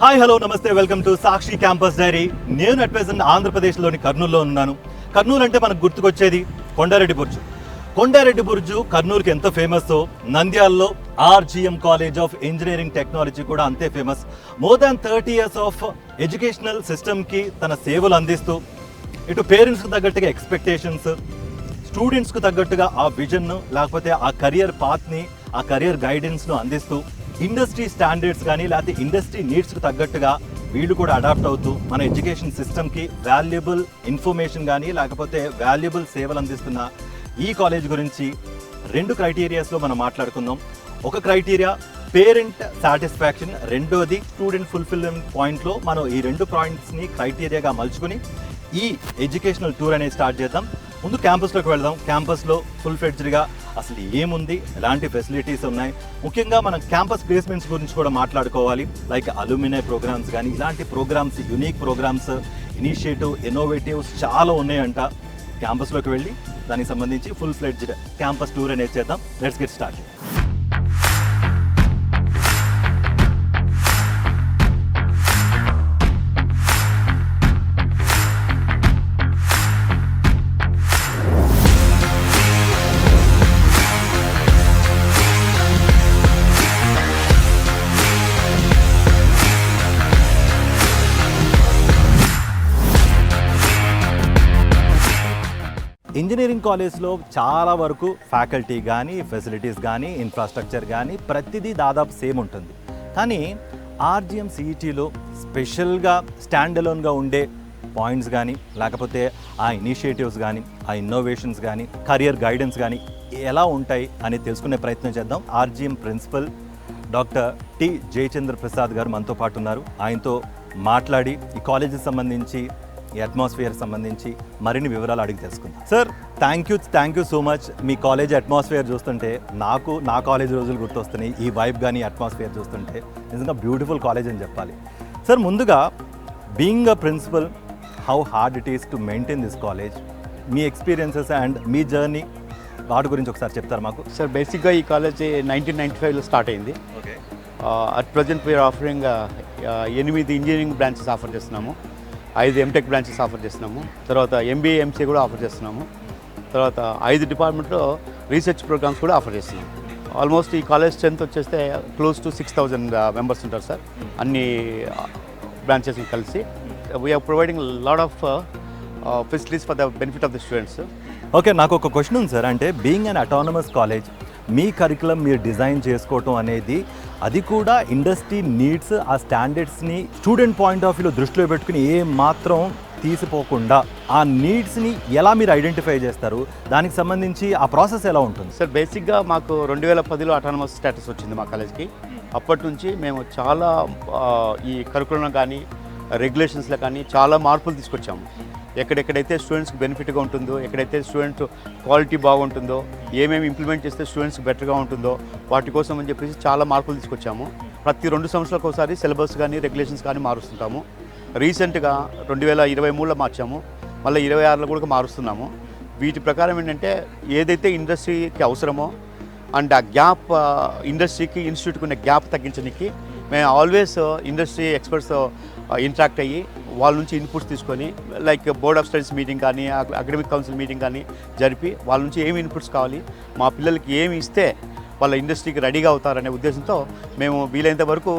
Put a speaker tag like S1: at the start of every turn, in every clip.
S1: Hi hello నమస్తే, welcome to Sakshi campus diary. నేను at present ఆంధ్రప్రదేశ్లోని కర్నూలులో ఉన్నాను. కర్నూలు అంటే మనకు గుర్తుకొచ్చేది కొండారెడ్డి బుర్జు. కొండారెడ్డి బుర్జు కర్నూలుకి ఎంత ఫేమస్, నంద్యాలలో RGM college of engineering technology కూడా అంతే famous. More than 30 years of educational సిస్టమ్కి తన సేవలు అందిస్తూ ఇటు పేరెంట్స్కి తగ్గట్టుగా ఎక్స్పెక్టేషన్స్, స్టూడెంట్స్కు తగ్గట్టుగా ఆ విజన్ లేకపోతే ఆ కెరియర్ పాత్ని, ఆ కెరియర్ గైడెన్స్ను అందిస్తూ ఇండస్ట్రీ స్టాండర్డ్స్ కానీ లేకపోతే ఇండస్ట్రీ నీడ్స్కి తగ్గట్టుగా వీళ్ళు కూడా అడాప్ట్ అవుతూ మన ఎడ్యుకేషన్ సిస్టమ్కి వాల్యుబుల్ ఇన్ఫర్మేషన్ కానీ లేకపోతే వాల్యుబుల్ సేవలు అందిస్తున్న ఈ కాలేజ్ గురించి 2 క్రైటీరియాస్లో మనం మాట్లాడుకుందాం. ఒక క్రైటీరియా పేరెంట్ సాటిస్ఫాక్షన్, రెండోది స్టూడెంట్ ఫుల్ఫిల్మెంట్ పాయింట్లో మనం ఈ 2 పాయింట్స్ని క్రైటీరియాగా మలుచుకుని ఈ ఎడ్యుకేషనల్ టూర్ అనేది స్టార్ట్ చేద్దాం. ముందు క్యాంపస్లోకి వెళ్దాం. క్యాంపస్లో ఫుల్ ఫ్లెడ్జ్డ్గా అసలు ఏముంది, ఎలాంటి ఫెసిలిటీస్ ఉన్నాయి, ముఖ్యంగా మనం క్యాంపస్ ప్లేస్మెంట్స్ గురించి కూడా మాట్లాడుకోవాలి. లైక్ అల్యూమినై ప్రోగ్రామ్స్ కానీ ఇలాంటి programmes, unique programmes, initiative, innovatives చాలా ఉన్నాయంట. క్యాంపస్లోకి వెళ్ళి దానికి సంబంధించి ఫుల్ ఫ్లెడ్జ్డ్ క్యాంపస్ టూర్ అనేది చేద్దాం. Let's get start. ఇంజనీరింగ్ కాలేజ్లో చాలా వరకు ఫ్యాకల్టీ కానీ ఫెసిలిటీస్ కానీ ఇన్ఫ్రాస్ట్రక్చర్ కానీ ప్రతిదీ దాదాపు సేమ్ ఉంటుంది. కానీ ఆర్జీఎం సిఈటీలో స్పెషల్గా స్టాండ్ అలోన్గా ఉండే పాయింట్స్ కానీ లేకపోతే ఆ ఇనిషియేటివ్స్ కానీ ఆ ఇన్నోవేషన్స్ కానీ కెరియర్ గైడెన్స్ కానీ ఎలా ఉంటాయి అని తెలుసుకునే ప్రయత్నం చేద్దాం. RGM principal doctor T Jayachandra Prasad గారు మనతో పాటు ఉన్నారు. ఆయనతో మాట్లాడి ఈ కాలేజీకి సంబంధించి, ఈ అట్మాస్ఫియర్ సంబంధించి మరిన్ని వివరాలు అడిగి తెలుసుకుందాం. Sir, thank you so much. Me college atmosphere చూస్తుంటే నాకు నా కాలేజ్ రోజులు గుర్తొస్తున్నాయి. ఈ వైబ్ కానీ అట్మాస్ఫియర్ చూస్తుంటే నిజంగా బ్యూటిఫుల్ కాలేజ్ అని చెప్పాలి. సార్, ముందుగా being a principal, how hard it is to maintain this college, మీ ఎక్స్పీరియన్సెస్ అండ్ మీ జర్నీ వాటి గురించి ఒకసారి చెప్తారు మాకు.
S2: సార్, బేసిక్గా ఈ కాలేజ్ 1995లో స్టార్ట్ అయింది.
S1: Okay.
S2: At present we are offering 8 engineering branches offer చేస్తున్నాము, 5 ఎంటెక్ బ్రాంచెస్ ఆఫర్ చేస్తున్నాము, తర్వాత ఎంబీఏ ఎంసీఏ కూడా ఆఫర్ చేస్తున్నాము, తర్వాత 5 డిపార్ట్మెంట్లో రీసెర్చ్ ప్రోగ్రామ్స్ కూడా ఆఫర్ చేస్తున్నాము. ఆల్మోస్ట్ ఈ కాలేజ్ స్ట్రెంత్ వచ్చేస్తే క్లోజ్ టు 6,000 మెంబర్స్ ఉంటారు సార్, అన్ని బ్రాంచెస్ కలిసి. We are providing lot of facilities for the benefit of the students.
S1: Okay, నాకు ఒక క్వశ్చన్ ఉంది సార్. అంటే బీయింగ్ అన్ అటానమస్ కాలేజ్, మీ కరికులం మీరు డిజైన్ చేసుకోవటం అనేది, అది కూడా ఇండస్ట్రీ నీడ్స్, ఆ స్టాండర్డ్స్ని స్టూడెంట్ పాయింట్ ఆఫ్ వ్యూలో దృష్టిలో పెట్టుకుని ఏ మాత్రం తీసిపోకుండా ఆ నీడ్స్ని ఎలా మీరు ఐడెంటిఫై చేస్తారు, దానికి సంబంధించి ఆ ప్రాసెస్ ఎలా ఉంటుంది?
S2: సార్, బేసిక్గా మాకు 2010లో అటానమస్ స్టేటస్ వచ్చింది మా కాలేజ్కి. అప్పటి నుంచి మేము చాలా ఈ కరికులం కానీ రెగ్యులేషన్స్లో కానీ చాలా మార్పులు తీసుకొచ్చాము. ఎక్కడెక్కడైతే స్టూడెంట్స్కి బెనిఫిట్గా ఉంటుందో, ఎక్కడైతే స్టూడెంట్ క్వాలిటీ బాగుంటుందో, ఏమేమి ఇంప్లిమెంట్ చేస్తే స్టూడెంట్స్కి బెటర్గా ఉంటుందో వాటి కోసం అని చెప్పేసి చాలా మార్పులు తీసుకొచ్చాము. ప్రతి 2 సంవత్సరాలకు ఒకసారి సిలబస్ కానీ రెగ్యులేషన్స్ కానీ మారుస్తుంటాము. రీసెంట్గా 2023లో మార్చాము, మళ్ళీ 26లో కూడా మారుస్తున్నాము. వీటి ప్రకారం ఏంటంటే ఏదైతే ఇండస్ట్రీకి అవసరమో అండ్ ఆ గ్యాప్, ఇండస్ట్రీకి ఇన్స్టిట్యూట్కి ఉన్న గ్యాప్ తగ్గించడానికి మేము ఆల్వేస్ ఇండస్ట్రీ ఎక్స్పర్ట్స్ ఇంటరాక్ట్ అయ్యి వాళ్ళ నుంచి ఇన్పుట్స్ తీసుకొని, like board of studies meeting కానీ అకాడమిక్ కౌన్సిల్ మీటింగ్ కానీ జరిపి వాళ్ళ నుంచి ఏమి ఇన్పుట్స్ కావాలి, మా పిల్లలకి ఏమి ఇస్తే వాళ్ళ ఇండస్ట్రీకి రెడీగా అవుతారనే ఉద్దేశంతో మేము వీలైనంత వరకు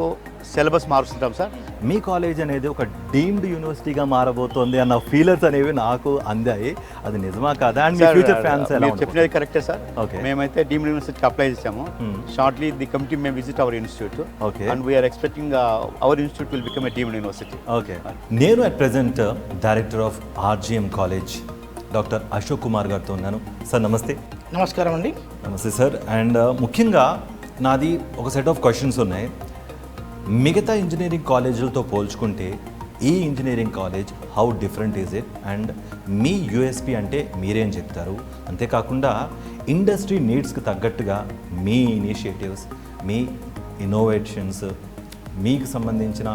S2: సిలబస్ మారుస్తుంటాం సార్.
S1: మీ కాలేజ్ అనేది ఒక డీమ్డ్ యూనివర్సిటీగా మారబోతోంది అన్న ఫీలర్స్ అనేవి నాకు అందాయి. అది నిజమా కాదా? అండ్ మీ ఫ్యూచర్ ప్లాన్స్ ఎలా ఉంటాయి?
S2: చెప్పినది కరెక్టే సార్.
S1: ఓకే,
S2: మేమైతే డీమ్డ్ యూనివర్సిటీకి అప్లై చేసాము. షార్ట్లీ ది కమిటీ మేము visit our institute.
S1: Okay,
S2: and we are expecting our institute will become a deemed university.
S1: Okay. నేను at present director of RGM college doctor Ashok Kumar గారితో ఉన్నాను. సార్, నమస్తే.
S3: నమస్కారం అండి.
S1: నమస్తే సార్. అండ్ ముఖ్యంగా నాది ఒక సెట్ ఆఫ్ క్వశ్చన్స్ ఉన్నాయి. మిగతా ఇంజనీరింగ్ కాలేజీలతో పోల్చుకుంటే ఈ engineering college how different is it, and me USP అంటే మీరేం చెప్తారు? అంతేకాకుండా ఇండస్ట్రీ నీడ్స్కి తగ్గట్టుగా మీ ఇనిషియేటివ్స్, మీ ఇన్నోవేషన్స్, మీకు సంబంధించిన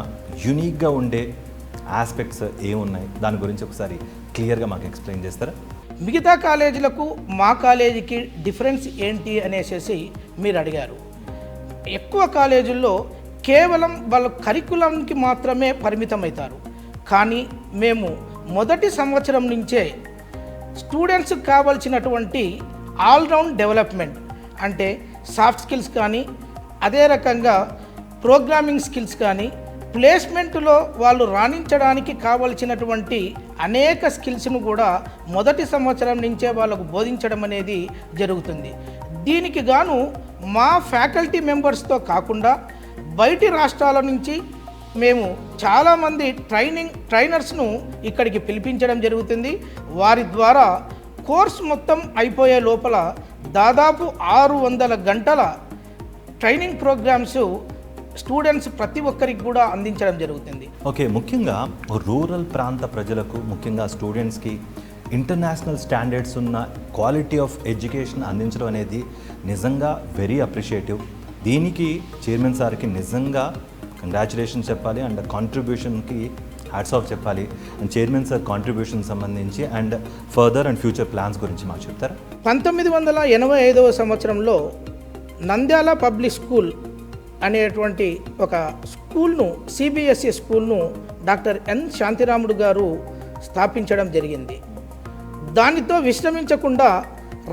S1: యూనిక్గా ఉండే ఆస్పెక్ట్స్ ఏమున్నాయి, దాని గురించి ఒకసారి క్లియర్గా మాకు ఎక్స్ప్లెయిన్ చేస్తారా?
S3: మిగతా కాలేజీలకు మా కాలేజీకి డిఫరెన్స్ ఏంటి అనేసి మీరు అడిగారు. ఎక్కువ కాలేజీల్లో కేవలం వాళ్ళ కరికులంకి మాత్రమే పరిమితమవుతారు. కానీ మేము మొదటి సంవత్సరం నుంచే స్టూడెంట్స్కి కావాల్సినటువంటి ఆల్రౌండ్ డెవలప్మెంట్ అంటే సాఫ్ట్ స్కిల్స్ కానీ, అదే రకంగా ప్రోగ్రామింగ్ స్కిల్స్ కానీ, ప్లేస్మెంట్లో వాళ్ళు రాణించడానికి కావలసినటువంటి అనేక స్కిల్స్ను కూడా మొదటి సంవత్సరం నుంచే వాళ్ళకు బోధించడం అనేది జరుగుతుంది. దీనికి గాను మా ఫ్యాకల్టీ మెంబర్స్తో కాకుండా బయటి రాష్ట్రాల నుంచి మేము చాలామంది ట్రైనర్స్ను ఇక్కడికి పిలిపించడం జరుగుతుంది. వారి ద్వారా కోర్స్ మొత్తం అయిపోయే లోపల దాదాపు 600 గంటల ట్రైనింగ్ ప్రోగ్రామ్స్ స్టూడెంట్స్ ప్రతి ఒక్కరికి కూడా అందించడం జరుగుతుంది.
S1: ఓకే, ముఖ్యంగా రూరల్ ప్రాంత ప్రజలకు, ముఖ్యంగా స్టూడెంట్స్కి ఇంటర్నేషనల్ స్టాండర్డ్స్ ఉన్న క్వాలిటీ ఆఫ్ ఎడ్యుకేషన్ అందించడం అనేది నిజంగా వెరీ అప్రిషియేటివ్. దీనికి చైర్మన్ సార్కి నిజంగా కంగ్రాచులేషన్స్ చెప్పాలి అండ్ కాంట్రిబ్యూషన్కి హ్యాట్స్ ఆఫ్ చెప్పాలి. అండ్ చైర్మన్ సార్ కాంట్రిబ్యూషన్ సంబంధించి and further and future plans గురించి మాకు చెప్తారా?
S3: 1985వ సంవత్సరంలో నంద్యాల పబ్లిక్ స్కూల్ అనేటువంటి ఒక స్కూల్ను, సిబిఎస్ఈ స్కూల్ను డాక్టర్ ఎన్ శాంతిరాముడు గారు స్థాపించడం జరిగింది. దానితో విశ్రమించకుండా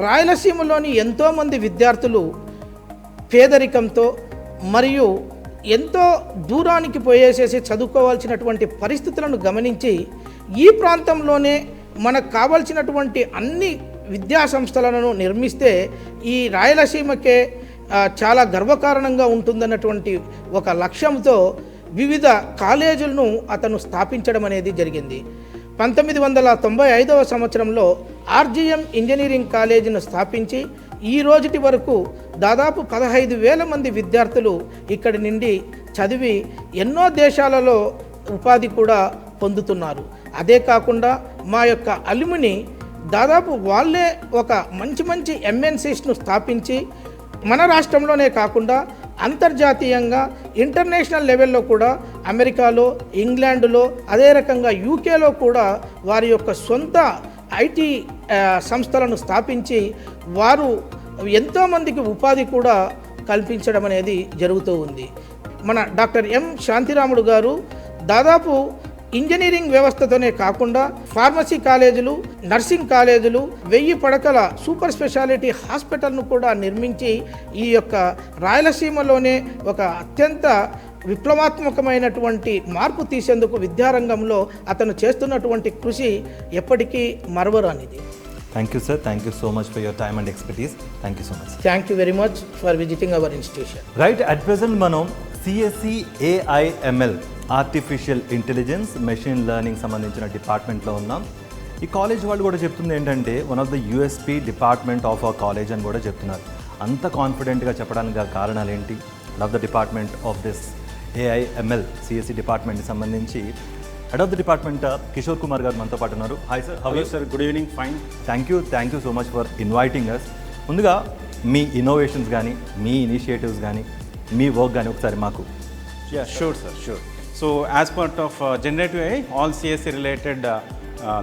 S3: రాయలసీమలోని ఎంతోమంది విద్యార్థులు పేదరికంతో మరియు ఎంతో దూరానికి పోయేసేసి చదువుకోవాల్సినటువంటి పరిస్థితులను గమనించి ఈ ప్రాంతంలోనే మనకు కావాల్సినటువంటి అన్ని విద్యా సంస్థలను నిర్మిస్తే ఈ రాయలసీమకే చాలా గర్వకారణంగా ఉంటుందన్నటువంటి ఒక లక్ష్యంతో వివిధ కాలేజీలను అతను స్థాపించడం అనేది జరిగింది. 1995వ సంవత్సరంలో ఆర్జీఎం ఇంజనీరింగ్ కాలేజీను స్థాపించి ఈ రోజుటి వరకు దాదాపు 15,000 మంది విద్యార్థులు ఇక్కడి నుండి చదివి ఎన్నో దేశాలలో ఉపాధి కూడా పొందుతున్నారు. అదే కాకుండా మా యొక్క అలుమిని దాదాపు వాళ్ళే ఒక మంచి ఎంఎన్సీస్ను స్థాపించి మన రాష్ట్రంలోనే కాకుండా అంతర్జాతీయంగా ఇంటర్నేషనల్ లెవెల్లో కూడా అమెరికాలో, ఇంగ్లాండ్లో, అదే రకంగా యూకేలో కూడా వారి యొక్క సొంత ఐటీ సంస్థలను స్థాపించి వారు ఎంతోమందికి ఉపాధి కూడా కల్పించడం అనేది జరుగుతూ ఉంది. మన డాక్టర్ ఎం శాంతిరాముడు గారు దాదాపు ఇంజనీరింగ్ వ్యవస్థతోనే కాకుండా ఫార్మసీ కాలేజీలు, నర్సింగ్ కాలేజీలు, 1000 పడకల సూపర్ స్పెషాలిటీ హాస్పిటల్ను కూడా నిర్మించి ఈ యొక్క రాయలసీమలోనే ఒక అత్యంత విప్లవాత్మకమైనటువంటి మార్పు తీసేందుకు విద్యారంగంలో అతను చేస్తున్నటువంటి కృషి ఎప్పటికీ మరవరానిది.
S1: Thank you sir, thank you so much for your time and expertise. Thank you so much.
S3: Thank you very much for visiting our institution.
S1: Right, at present మనం CSC AIML artificial intelligence machine learning సంబంధించిన డిపార్ట్మెంట్లో ఉన్నాం. ఈ college వాళ్ళు కూడా చెప్తుంది ఏంటంటే one of the USP department of our college అని కూడా చెప్తున్నారు. అంత కాన్ఫిడెంట్గా చెప్పడానికి గల కారణాలు ఏంటి? Head of the department of this AIML CSC డిపార్ట్మెంట్కి సంబంధించి head of the department Kishore Kumar గారు మనతో పాటు ఉన్నారు. Hi sir.
S2: Hello sir, good evening. Fine.
S1: Thank you so much for inviting us. ముందుగా మీ ఇన్నోవేషన్స్ కానీ, మీ ఇనిషియేటివ్స్ కానీ, మీ వర్క్ కానీ ఒకసారి మాకు.
S4: Sure sir, sure. So as part of generative AI, all CSC related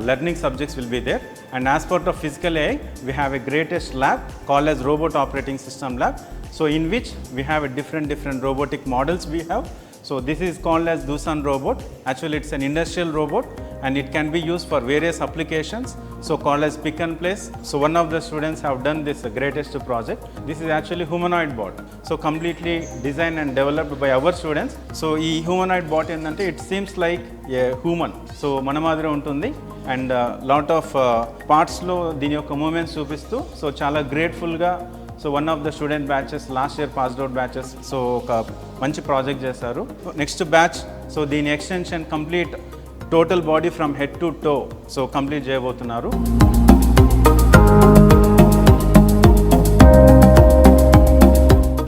S4: learning subjects will be there, and as part of physical AI, we have a greatest lab called as Robot Operating System Lab, so in which we have a different robotic models we have. So this is called as Doosan robot. Actually it's an industrial robot and it can be used for various applications, so called as pick and place. So one of the students have done this greatest project. This is actually humanoid bot, so completely designed and developed by our students. So ee humanoid bot endante it seems like a human, so mana madre untundi and lot of parts lo dini yokka movements chupistu, so chala grateful ga. So one of the student batches last year passed out batches so ఒక మంచి project చేశారు. Next batch so దీని extension complete total body from head to toe so complete చేయబోతున్నారు.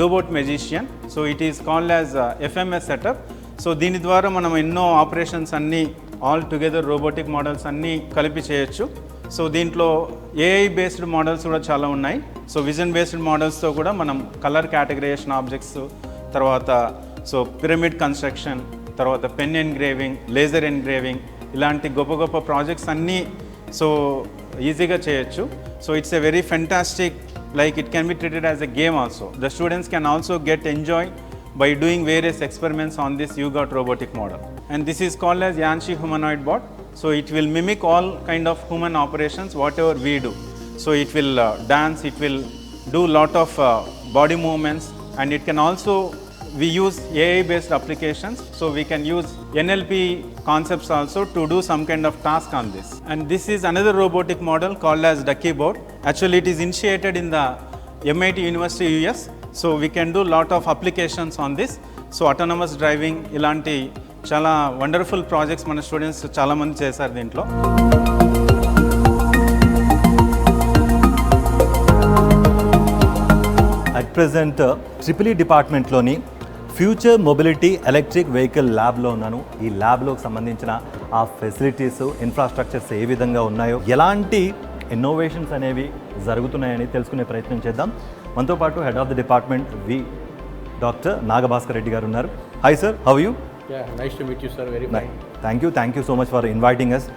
S4: Dobot Magician, so it is called as FMS setup. సో దీని ద్వారా మనం ఎన్నో ఆపరేషన్స్ అన్నీ ఆల్ టుగెదర్ రోబోటిక్ మోడల్స్ అన్నీ కలిపి చేయొచ్చు. సో దీంట్లో ఏఐ బేస్డ్ మోడల్స్ కూడా చాలా ఉన్నాయి. సో విజన్ బేస్డ్ మోడల్స్తో కూడా మనం కలర్ కేటగరైజేషన్ ఆబ్జెక్ట్స్, తర్వాత సో పిరమిడ్ కన్స్ట్రక్షన్, తర్వాత పెన్ ఎన్గ్రేవింగ్, లేజర్ ఎన్గ్రేవింగ్, ఇలాంటి గొప్ప ప్రాజెక్ట్స్ అన్నీ సో ఈజీగా చేయొచ్చు. So it's a very fantastic, like it can be treated as a game also. The students can also get enjoy by doing various experiments on this UGOT robotic model. And this is called as Yanshi humanoid bot. So it will mimic all kind of human operations whatever we do. So it will dance, it will do lot of body movements, and it can also, we use AI based applications, so we can use NLP concepts also to do some kind of task on this. And this is another robotic model called as Ducky Bot. Actually it is initiated in the MIT University US, so we can do lot of applications on this. So autonomous driving ilanti chala wonderful projects mana students chala mandi chesaru dintlo.
S1: At present triple E డిపార్ట్మెంట్లోని future mobility electric vehicle ల్యాబ్లో ఉన్నాను. ఈ ల్యాబ్లోకి సంబంధించిన ఆ facilities, infrastructures ఏ విధంగా ఉన్నాయో, ఎలాంటి innovations అనేవి జరుగుతున్నాయని తెలుసుకునే ప్రయత్నం చేద్దాం. మనతో పాటు head of the department doctor Nagabhaskar Reddy గారు ఉన్నారు. Hi sir, how you?
S5: Nice to meet you, sir. Very fine.
S1: Thank you so much for inviting us.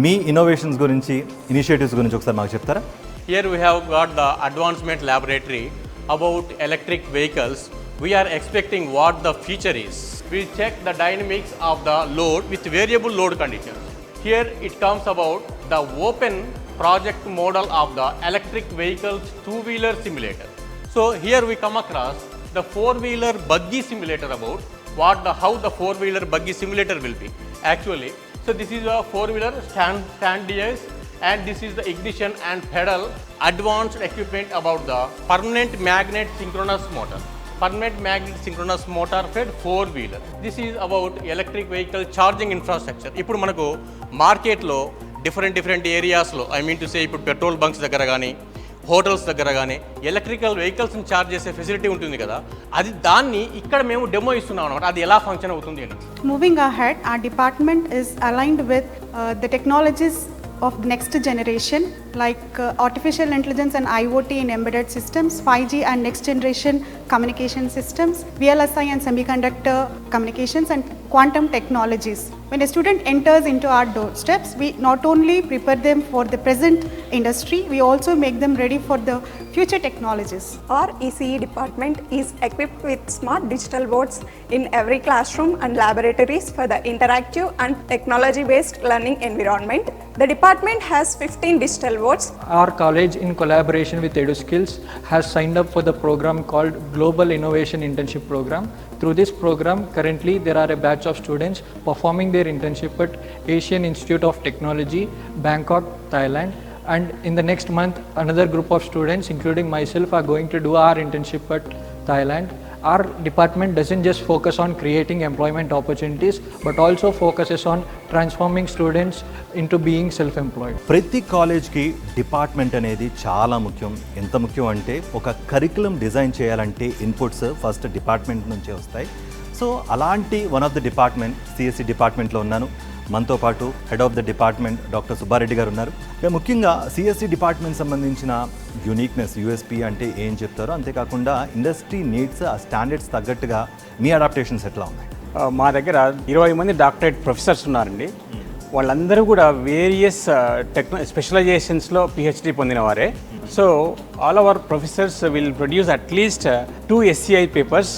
S1: మీ ఇన్నోవేషన్స్ గురించి, ఇనిషియేటివ్స్ గురించి ఒకసారి మాకు చెప్తారా?
S5: Here we have got the advancement laboratory about electric vehicles. We are expecting what the future is. We check the dynamics of the load with variable load conditions. Here it comes about the open project model of the electric vehicles two-wheeler simulator. So here we come across the four-wheeler buggy simulator about how the four-wheeler buggy simulator will be. Actually, so this is a four-wheeler stand device, and this is the ignition and pedal advanced equipment about the permanent magnet synchronous motor. Permanent magnet synchronous motor fed four-wheeler. This is about electric vehicle charging infrastructure. ఇప్పుడు మనకు మార్కెట్లో different ఏరియాస్లో, I mean to say ఇప్పుడు petrol bunks దగ్గర కానీ, hotels దగ్గర కానీ electrical వెహికల్స్ని ఛార్జ్ చేసే ఫెసిలిటీ ఉంటుంది కదా, అది దాన్ని ఇక్కడ మేము డెమో ఇస్తున్నాం అనమాట. అది ఎలా ఫంక్షన్ అవుతుంది అని.
S6: Moving ahead, our department is aligned with the technologies of next generation like artificial intelligence and IoT in embedded systems, 5G and next generation communication systems, VLSI and semiconductor communications, and quantum technologies. When a student enters into our doorsteps, we not only prepare them for the present industry, we also make them ready for the future technologies.
S7: Our ECE department is equipped with smart digital boards in every classroom and laboratories for the interactive and technology-based learning environment. The department has 15 digital boards.
S8: Our college, in collaboration with EduSkills, has signed up for the program called Global Innovation Internship Program. Through this program, currently there are a batch of students performing their internship at Asian Institute of Technology, Bangkok, Thailand. And in the next month, another group of students, including myself, are going to do our internship at Thailand. Our department doesn't just focus on creating employment opportunities, but also focuses on transforming students into being self-employed.
S1: ప్రతి కాలేజ్కి department అనేది చాలా ముఖ్యం. ఎంత ముఖ్యం అంటే, ఒక curriculum design చేయాలంటే ఇన్పుట్స్ ఫస్ట్ డిపార్ట్మెంట్ నుంచే వస్తాయి. సో అలాంటి one of the department, CSC డిపార్ట్మెంట్లో ఉన్నాను. మనతో పాటు head of the department doctor Subbareddy గారు ఉన్నారు. మేము ముఖ్యంగా సిఎస్సి డిపార్ట్మెంట్ సంబంధించిన యూనిక్నెస్, యూఎస్పీ అంటే ఏం చెప్తారో, అంతేకాకుండా ఇండస్ట్రీ నీడ్స్, ఆ స్టాండర్డ్స్ తగ్గట్టుగా మీ అడాప్టేషన్స్ ఎట్లా ఉన్నాయి?
S9: మా దగ్గర 20 మంది డాక్టరేట్ ప్రొఫెసర్స్ ఉన్నారండి. వాళ్ళందరూ కూడా వేరియస్ స్పెషలైజేషన్స్లో పిహెచ్డి పొందిన వారే. So all our professors will produce at least 2 SCI papers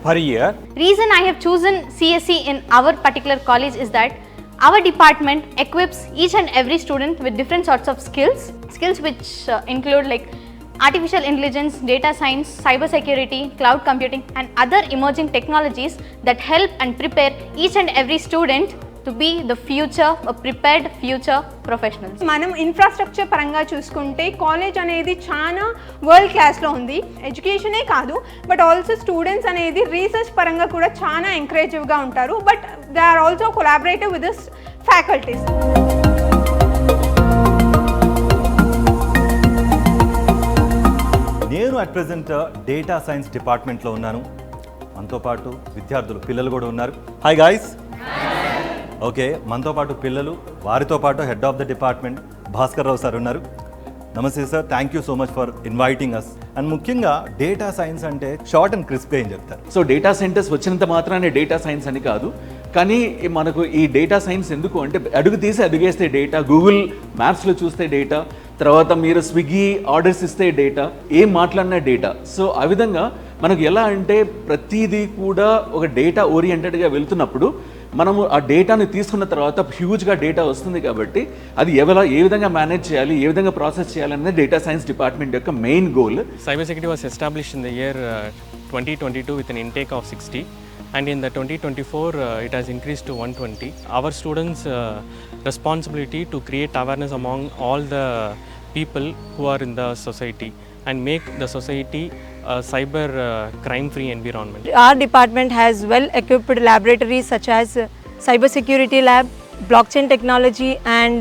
S9: per year.
S10: Reason I have chosen CSE in our particular college is that our department equips each and every student with different sorts of skills which include like artificial intelligence, data science, cyber security, cloud computing, and other emerging technologies that help and prepare each and every student to be the future, a prepared future professionals.
S7: మనం infrastructure పరంగా చూసుకుంటే college అనేది చాలా world క్లాస్లో ఉంది. ఎడ్యుకేషనే కాదు, but also students అనేది రీసెర్చ్ పరంగా కూడా చాలా ఎంకరేజివ్గా ఉంటారు. But they are also collaborative with this faculties.
S1: నేను అట్ ప్రెజెంట్ డేటా సైన్స్ డిపార్ట్మెంట్లో ఉన్నాను. మనతో పాటు విద్యార్థులు, పిల్లలు కూడా ఉన్నారు. Hi guys. ఓకే, మనతో పాటు పిల్లలు, వారితో పాటు head of the department Bhaskar Rao sir ఉన్నారు. నమస్తే sir, thank you so much for inviting us. And ముఖ్యంగా డేటా సైన్స్ అంటే షార్ట్ అండ్ క్రిస్ప్గా ఏం చెప్తారు?
S11: సో డేటా సెంటర్స్ వచ్చినంత మాత్రానే డేటా సైన్స్ అని కాదు, కానీ మనకు ఈ డేటా సైన్స్ ఎందుకు అంటే, అడుగు తీసి అడుగేస్తే డేటా, గూగుల్ మ్యాప్స్లో చూస్తే డేటా, తర్వాత మీరు స్విగ్గీ ఆర్డర్స్ ఇస్తే డేటా, ఏం మాట్లాడినా డేటా. సో ఆ విధంగా మనకు ఎలా అంటే ప్రతిదీ కూడా ఒక డేటా ఓరియంటెడ్గా వెళ్తున్నప్పుడు మనము ఆ డేటాని తీసుకున్న తర్వాత హ్యూజ్గా డేటా వస్తుంది కాబట్టి అది ఏ విధంగా మేనేజ్ చేయాలి, ఏ విధంగా ప్రాసెస్ చేయాలనేది డేటా సైన్స్ డిపార్ట్మెంట్ యొక్క main goal.
S12: Cybersecurity was established in the year 2022 with an intake of 60, and in the 2024 it has increased to 120. Our students' responsibility to create awareness among all the people who are in the society and make the society a cyber crime-free environment.
S13: Our department has well-equipped laboratories such as Cybersecurity Lab, Blockchain Technology and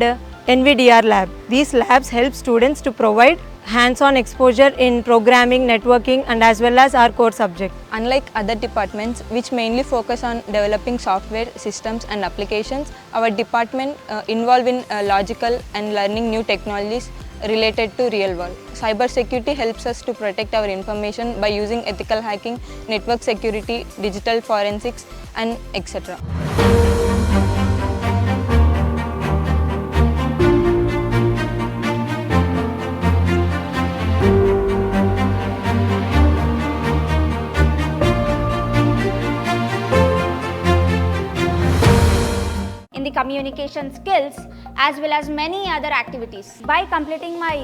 S13: NVDR Lab. These labs help students to provide hands-on exposure in programming, networking and as well as our core subject.
S14: Unlike other departments which mainly focus on developing software systems and applications, our department involved in logical and learning new technologies related to real world. Cyber security helps us to protect our information by using ethical hacking, network security, digital forensics and etc.
S15: In the communication skills as well as many other activities. By completing my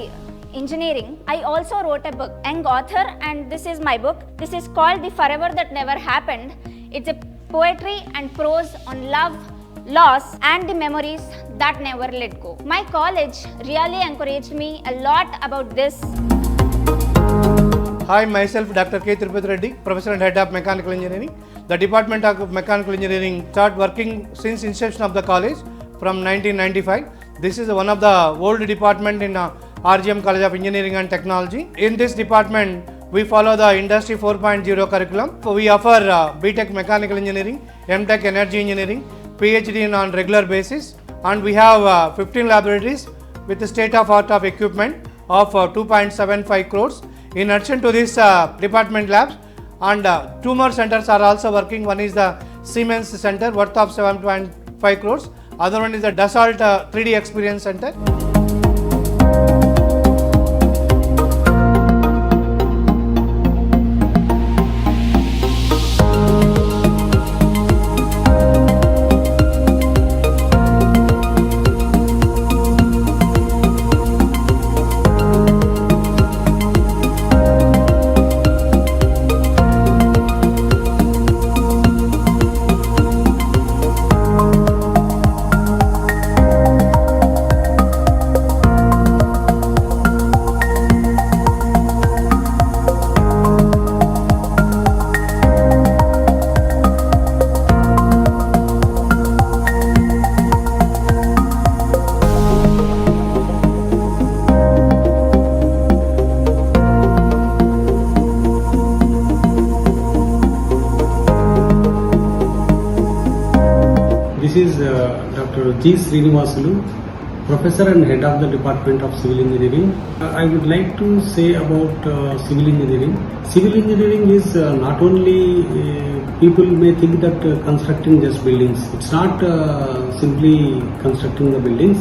S15: engineering, I also wrote a book, Young Author, and this is my book. This is called The Forever That Never Happened. It's a poetry and prose on love, loss and the memories that never let go. My college really encouraged me a lot about this.
S3: Hi, myself Dr. K. Tirupati Reddy, Professor and Head of Mechanical Engineering. The Department of Mechanical Engineering started working since inception of the college from 1995. This is one of the old department in RGM College of Engineering and Technology. In this department, we follow the Industry 4.0 curriculum. We offer BTech Mechanical Engineering, MTech Energy Engineering, PhD on regular basis, and we have 15 laboratories with the state-of-art of equipment of 2.75 crores. In addition to this department labs, and two more centers are also working. One is the Siemens Center worth of 7.5 crores. Other one is the Dassault 3D Experience Center.
S16: This is Dr. G. Srinivasulu, Professor and Head of the Department of Civil Engineering. I would like to say about civil engineering. Civil engineering is not only people may think that constructing just buildings. It's not simply constructing the buildings.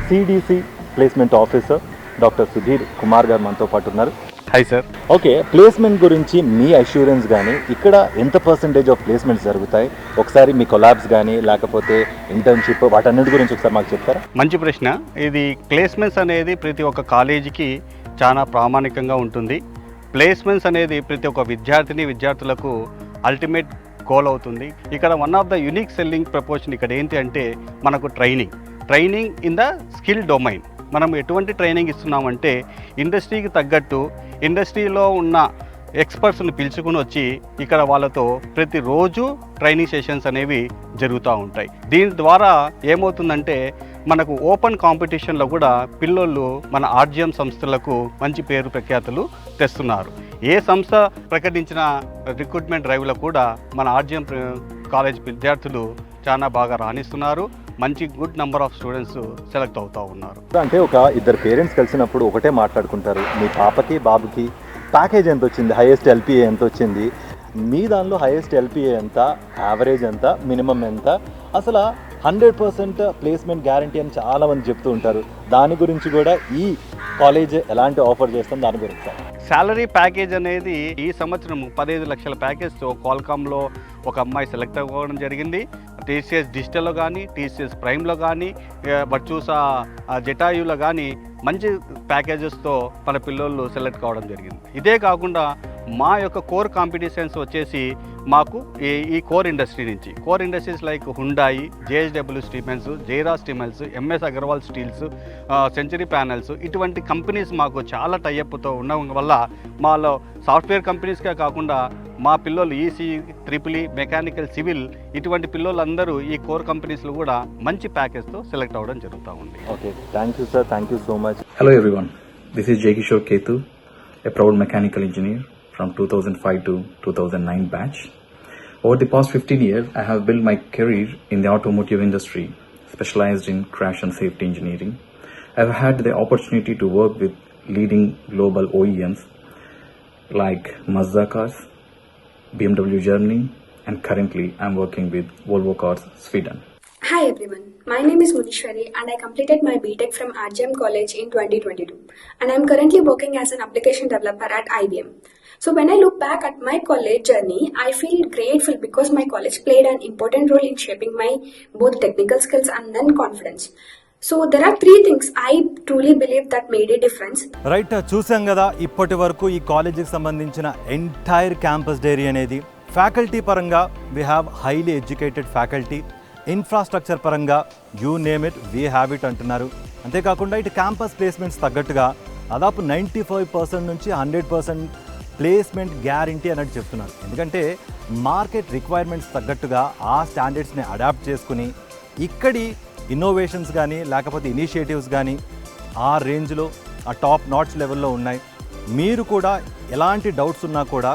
S1: CDC placement officer doctor Sudheer Kumar గారు మనతో పాటు ఉన్నారు.
S17: Hi sir.
S1: Okay, placement గురించి మీ assurance కానీ ఇక్కడ ఎంత percentage of placements జరుగుతాయి, ఒకసారి మీ కొలాబ్స్ కానీ లేకపోతే ఇంటర్న్షిప్ వాటన్నిటి గురించి ఒకసారి మాకు చెప్తారా?
S17: మంచి ప్రశ్న. ఇది ప్లేస్మెంట్స్ అనేది ప్రతి ఒక్క కాలేజీకి చాలా ప్రామాణికంగా ఉంటుంది. ప్లేస్మెంట్స్ అనేది ప్రతి ఒక్క విద్యార్థులకు అల్టిమేట్ గోల్ అవుతుంది. ఇక్కడ one of the unique selling proportion ఇక్కడ ఏంటి అంటే మనకు training in the skill domain. మనం ఎటువంటి ట్రైనింగ్ ఇస్తున్నామంటే ఇండస్ట్రీకి తగ్గట్టు ఇండస్ట్రీలో ఉన్న ఎక్స్పర్ట్స్ని పిలుచుకుని వచ్చి ఇక్కడ వాళ్ళతో ప్రతిరోజు ట్రైనింగ్ సెషన్స్ అనేవి జరుగుతూ ఉంటాయి. దీని ద్వారా ఏమవుతుందంటే మనకు ఓపెన్ కాంపిటీషన్లో కూడా పిల్లోళ్ళు మన ఆర్జిఎం సంస్థలకు మంచి పేరు ప్రఖ్యాతులు తెస్తున్నారు. ఏ సంస్థ ప్రకటించిన రిక్రూట్మెంట్ డ్రైవ్లో కూడా మన ఆర్జిఎం కాలేజ్ విద్యార్థులు చాలా బాగా రాణిస్తున్నారు. మంచి good number of students select అవుతూ ఉన్నారు.
S1: అంటే ఒక ఇద్దరు పేరెంట్స్ కలిసినప్పుడు ఒకటే మాట్లాడుకుంటారు, మీ పాపకి బాబుకి ప్యాకేజ్ ఎంత వచ్చింది, హైయెస్ట్ ఎల్పిఏ ఎంత వచ్చింది, మీ దానిలో హైయెస్ట్ ఎల్పిఏ ఎంత, యావరేజ్ ఎంత, మినిమం ఎంత, అసలు 100% ప్లేస్మెంట్ గ్యారంటీ అని చాలామంది చెప్తూ ఉంటారు. దాని గురించి కూడా ఈ కాలేజ్ ఎలాంటి ఆఫర్ చేస్తాం దాని గురించి.
S17: శాలరీ ప్యాకేజ్ అనేది ఈ సంవత్సరం 15 లక్షల ప్యాకేజ్తో క్వాల్కామ్లో ఒక అమ్మాయి సెలెక్ట్ అవ్వడం జరిగింది. టీసీఎస్ డిజిటల్లో కానీ, టీసీఎస్ ప్రైమ్లో కానీ, వర్చూసా జటాయులో కానీ మంచి ప్యాకేజెస్తో మన పిల్లలు సెలెక్ట్ కావడం జరిగింది. ఇదే కాకుండా మా యొక్క కోర్ కాంపిటీషన్స్ వచ్చేసి మాకు ఈ core industries like Hyundai, JSW Siemens, జైరా Siemens, MS Agarwal steels, century panels ఇటువంటి కంపెనీస్ మాకు చాలా టైఅప్తో ఉండడం వల్ల మాలో సాఫ్ట్వేర్ కంపెనీస్కే కాకుండా మా పిల్లలు EC, triple E, mechanical, civil ఇటువంటి పిల్లలందరూ ఈ కోర్ కంపెనీస్లో కూడా మంచి ప్యాకేజ్తో సెలెక్ట్ అవ్వడం జరుగుతూ ఉంది.
S1: Okay, thank you sir, thank you so much.
S18: Hello everyone, this is Jay Kishore Ketu, a proud mechanical engineer from 2005 to 2009 batch. Over the past 15 years, I have built my career in the automotive industry, specialized in crash and safety engineering. I have had the opportunity to work with leading global OEMs like Mazda Cars, BMW Germany, and currently I am working with Volvo Cars Sweden.
S19: Hi everyone, my name is Munishwari and I completed my BTech from RGM College in 2022 and I am currently working as an application developer at IBM. So when I look back at my college journey, I feel grateful because my college played an important role in shaping my both technical skills and then confidence. So there are 3 things I truly believe that made a difference.
S1: Right, చూసాం కదా ఇప్పటి వరకు ఈ కాలేజీకి సంబంధించిన entire campus diary అనేది. Faculty పరంగా we have highly educated faculty, infrastructure పరంగా you name it we have it అంటున్నారు. అంతేకాకుండా ఇటు క్యాంపస్ ప్లేస్మెంట్స్ తగ్గట్టుగా దాదాపు 95% నుంచి 100% ప్లేస్మెంట్ గ్యారంటీ అన్నట్టు చెప్తున్నారు. ఎందుకంటే మార్కెట్ రిక్వైర్మెంట్స్ తగ్గట్టుగా ఆ స్టాండర్డ్స్ని అడాప్ట్ చేసుకుని ఇక్కడి ఇన్నోవేషన్స్ కానీ లేకపోతే ఇనిషియేటివ్స్ కానీ ఆ రేంజ్లో ఆ టాప్ నాట్స్ లెవెల్లో ఉన్నాయి. మీరు కూడా ఎలాంటి డౌట్స్ ఉన్నా కూడా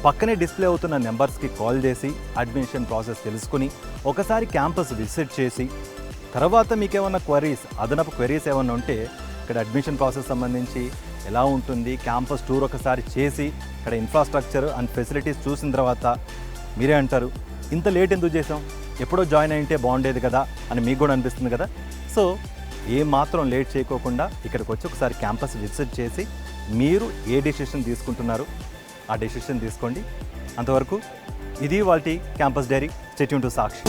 S1: పక్కనే డిస్ప్లే అవుతున్న నెంబర్స్కి కాల్ చేసి అడ్మిషన్ ప్రాసెస్ తెలుసుకుని ఒకసారి క్యాంపస్ విజిట్ చేసి తర్వాత మీకేమన్నా అదనపు క్వరీస్ ఏమన్నా ఉంటే ఇక్కడ అడ్మిషన్ ప్రాసెస్ సంబంధించి ఎలా ఉంటుంది, క్యాంపస్ టూర్ ఒకసారి చేసి ఇక్కడ ఇన్ఫ్రాస్ట్రక్చర్ అండ్ ఫెసిలిటీస్ చూసిన తర్వాత మీరే అంటారు ఇంత లేట్ ఎందుకు చేసాం, ఎప్పుడో జాయిన్ అయింటే బాగుండేది కదా అని మీకు కూడా అనిపిస్తుంది కదా. సో ఏమాత్రం లేట్ చేయకోకుండా ఇక్కడికి వచ్చి ఒకసారి క్యాంపస్ విజిట్ చేసి మీరు ఏ డెసిషన్ తీసుకుంటున్నారు ఆ డెసిషన్ తీసుకోండి. అంతవరకు ఇది వాటి campus diary. Stay tune to Sakshi.